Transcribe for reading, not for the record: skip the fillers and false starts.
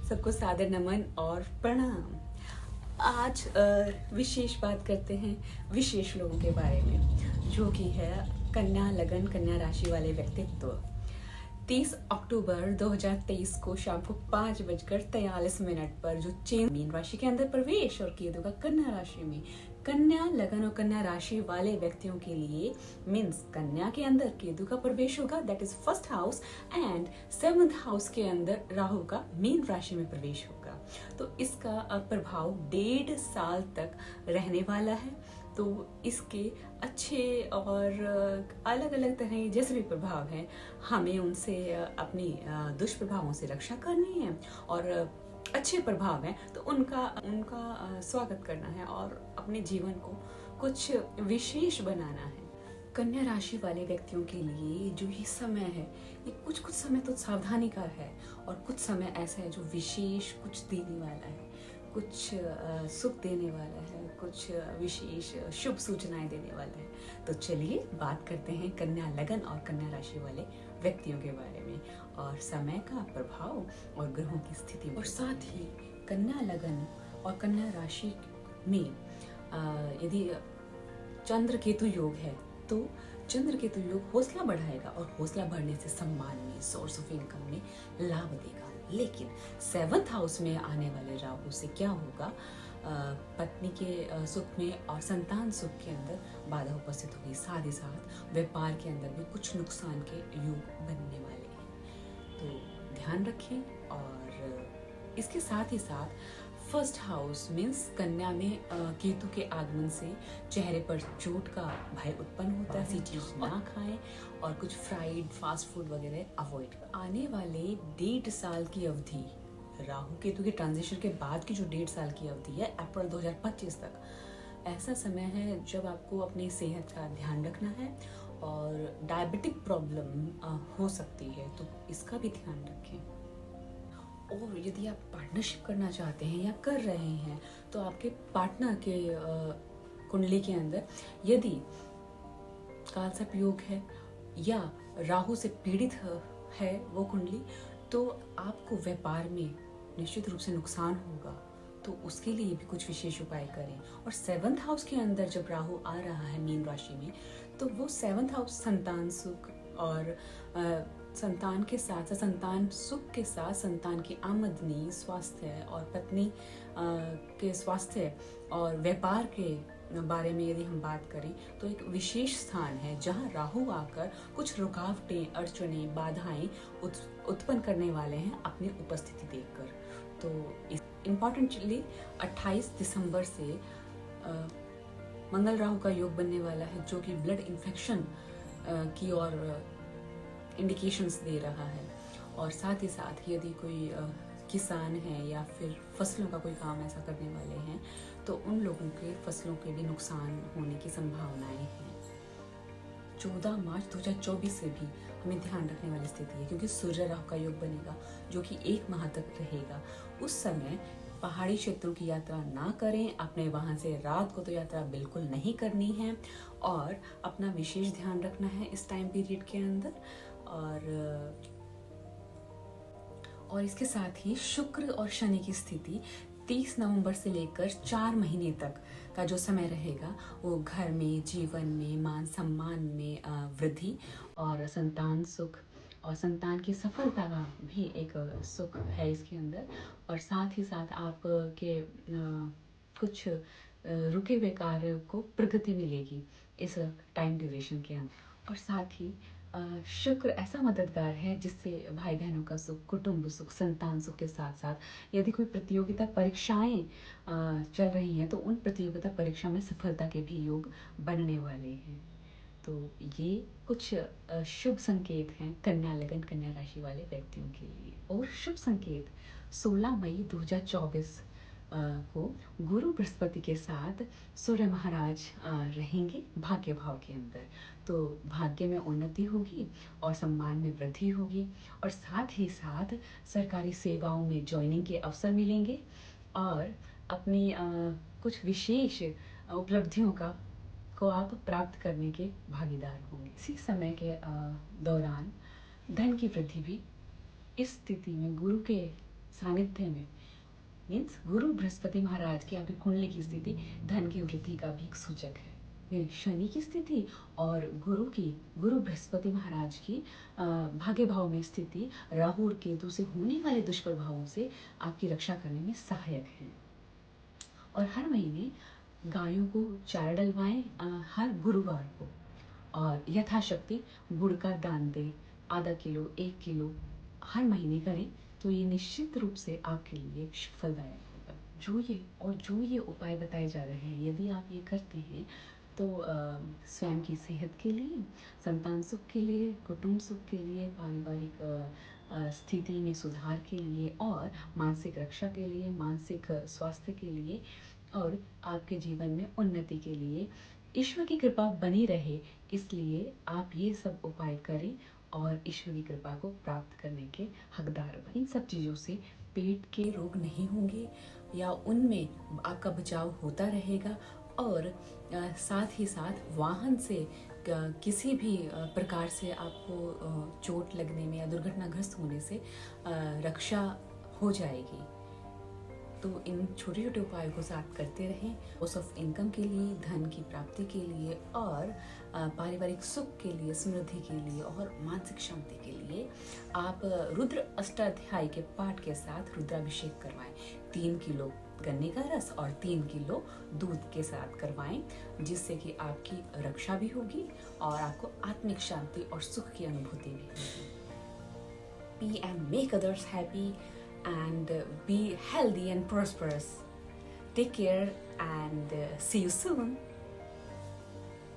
सबको सादर नमन और प्रणाम। आज विशेष बात करते हैं विशेष लोगों के बारे में, जो कि है कन्या लगन, कन्या राशि वाले व्यक्तित्व। 30 अक्टूबर 2023 को शाम को 5:43 पर जो चेंज मीन राशि के अंदर प्रवेश और केतु का कन्या राशि में, कन्या लगन और कन्या राशि वाले व्यक्तियों के लिए मीन्स कन्या के अंदर केतु का प्रवेश होगा, that is first house, and 7th house के अंदर राहु का मीन राशि में प्रवेश होगा। तो इसका प्रभाव 1.5 साल तक रहने वाला है। तो इसके अच्छे और अलग अलग तरह जैसे भी प्रभाव हैं, हमें उनसे अपनी दुष्प्रभावों से रक्षा करनी है, और अच्छे प्रभाव हैं तो उनका स्वागत करना है और अपने जीवन को कुछ विशेष बनाना है। कन्या राशि वाले व्यक्तियों के लिए जो ये समय है, ये कुछ समय तो सावधानी का है, और कुछ समय ऐसा है जो विशेष कुछ देने वाला है, कुछ सुख देने वाला है, कुछ विशेष शुभ सूचनाएं देने वाला है। तो चलिए बात करते हैं कन्या लगन और कन्या राशि वाले व्यक्तियों के बारे में, और समय का प्रभाव और ग्रहों की स्थिति, और साथ ही कन्या लगन और कन्या राशि में यदि चंद्र केतु योग है तो चंद्र केतु योग हौसला बढ़ाएगा, और हौसला बढ़ने से सम्मान में, सोर्स ऑफ इनकम में लाभ देगा। लेकिन 7th हाउस में आने वाले राहु से क्या होगा, पत्नी के सुख में और संतान सुख के अंदर बाधा उपस्थित होगी। साथ ही साथ व्यापार के अंदर भी कुछ नुकसान के योग बनने वाले हैं, तो ध्यान रखें। और इसके साथ ही साथ फर्स्ट हाउस मीन्स कन्या में केतु के आगमन से चेहरे पर चोट का भय उत्पन्न होता है। ऐसी चीज ना खाएं और कुछ फ्राइड फास्ट फूड वगैरह अवॉइड करें। आने वाले 1.5 साल की अवधि, राहु केतु के ट्रांजिशन के बाद की जो 1.5 साल की अवधि है, अप्रैल 2025 तक, ऐसा समय है जब आपको अपनी सेहत का ध्यान रखना है, और डायबिटिक प्रॉब्लम हो सकती है, तो इसका भी ध्यान रखें। और यदि आप पार्टनरशिप करना चाहते हैं या कर रहे हैं, तो आपके पार्टनर के कुंडली के अंदर यदि कालसर्प योग है या राहु से पीड़ित है वो कुंडली, तो आपको व्यापार में निश्चित रूप से नुकसान होगा। तो उसके लिए भी कुछ विशेष उपाय करें। और 7th हाउस के अंदर जब राहु आ रहा है मीन राशि में, तो वो 7th हाउस संतान सुख और संतान के साथ संतान सुख के साथ संतान की आमदनी, स्वास्थ्य और पत्नी के स्वास्थ्य और व्यापार के बारे में यदि हम बात करें, तो एक विशेष स्थान है जहां राहु आकर कुछ रुकावटें, अड़चनें, बाधाएं उत्पन्न करने वाले हैं अपनी उपस्थिति देखकर। तो इम्पोर्टेंटली 28 दिसंबर से मंगल राहु का योग बनने वाला है, जो कि ब्लड इन्फेक्शन की ओर इंडिकेशंस दे रहा है। और साथ ही साथ यदि कोई किसान है या फिर फसलों का कोई काम ऐसा करने वाले हैं, तो उन लोगों के फसलों के भी नुकसान होने की संभावनाएं हैं। 14 मार्च 2024 से भी हमें ध्यान रखने वाली स्थिति है, क्योंकि सूर्य राहु का योग बनेगा जो कि 1 माह तक रहेगा। उस समय पहाड़ी क्षेत्रों की यात्रा ना करें, अपने वाहन से रात को तो यात्रा बिल्कुल नहीं करनी है, और अपना विशेष ध्यान रखना है इस टाइम पीरियड के अंदर। और इसके साथ ही शुक्र और शनि की स्थिति 30 नवंबर से लेकर 4 महीने तक का जो समय रहेगा, वो घर में, जीवन में, मान सम्मान में वृद्धि और संतान सुख और संतान की सफलता का भी एक सुख है इसके अंदर। और साथ ही साथ आपके कुछ रुके हुए कार्य को प्रगति मिलेगी इस टाइम ड्यूरेशन के अंदर। और साथ ही शुक्र ऐसा मददगार है जिससे भाई बहनों का सुख, कुटुंब सुख, संतान सुख के साथ साथ यदि कोई प्रतियोगिता परीक्षाएं चल रही हैं, तो उन प्रतियोगिता परीक्षा में सफलता के भी योग बनने वाले हैं। तो ये कुछ शुभ संकेत हैं कन्या लगन, कन्या राशि वाले व्यक्तियों के लिए। और शुभ संकेत 16 मई 2024 को गुरु बृहस्पति के साथ सूर्य महाराज रहेंगे भाग्य भाव के अंदर। तो भाग्य में उन्नति होगी और सम्मान में वृद्धि होगी, और साथ ही साथ सरकारी सेवाओं में ज्वाइनिंग के अवसर मिलेंगे, और अपनी कुछ विशेष उपलब्धियों को आप प्राप्त करने के भागीदार होंगे। इसी समय के दौरान धन की वृद्धि भी इस स्थिति में गुरु के सानिध्य में, मीन्स गुरु बृहस्पति महाराज की आपकी कुंडली की स्थिति धन की वृद्धि का भी एक सूचक है। शनि की स्थिति और गुरु बृहस्पति महाराज की भाग्य भाव में स्थिति राहु और केतु से होने वाले दुष्प्रभावों से आपकी रक्षा करने में सहायक है। और हर महीने गायों को चारा डलवाएं हर गुरुवार को, और यथाशक्ति गुड़ का दान दें, आधा किलो 1 किलो हर महीने करें, तो ये निश्चित रूप से आपके लिए फलदायक होगा। जो ये उपाय बताए जा रहे हैं, यदि आप ये करते हैं तो स्वयं की सेहत के लिए, संतान सुख के लिए, कुटुंब सुख के लिए, पारिवारिक स्थिति में सुधार के लिए और मानसिक रक्षा के लिए, मानसिक स्वास्थ्य के लिए और आपके जीवन में उन्नति के लिए ईश्वर की कृपा बनी रहे, इसलिए आप ये सब उपाय करें और ईश्वर की कृपा को प्राप्त करने के हकदार बनें। इन सब चीज़ों से पेट के रोग नहीं होंगे या उनमें आपका बचाव होता रहेगा, और साथ ही साथ वाहन से किसी भी प्रकार से आपको चोट लगने में या दुर्घटनाग्रस्त होने से रक्षा हो जाएगी। तो इन छोटे छोटे उपायों को साथ करते रहें, सोर्स ऑफ इनकम के लिए, धन की प्राप्ति के लिए और पारिवारिक सुख के लिए, समृद्धि के लिए और मानसिक शांति के लिए आप रुद्र अष्टाध्याय के पाठ के साथ रुद्राभिषेक करवाएं। 3 किलो गन्ने का रस और 3 किलो दूध के साथ करवाएं, जिससे कि आपकी रक्षा भी होगी और आपको आत्मिक शांति और सुख की अनुभूति भी होगी। Be and make others happy and be healthy and prosperous. Take care and see you soon.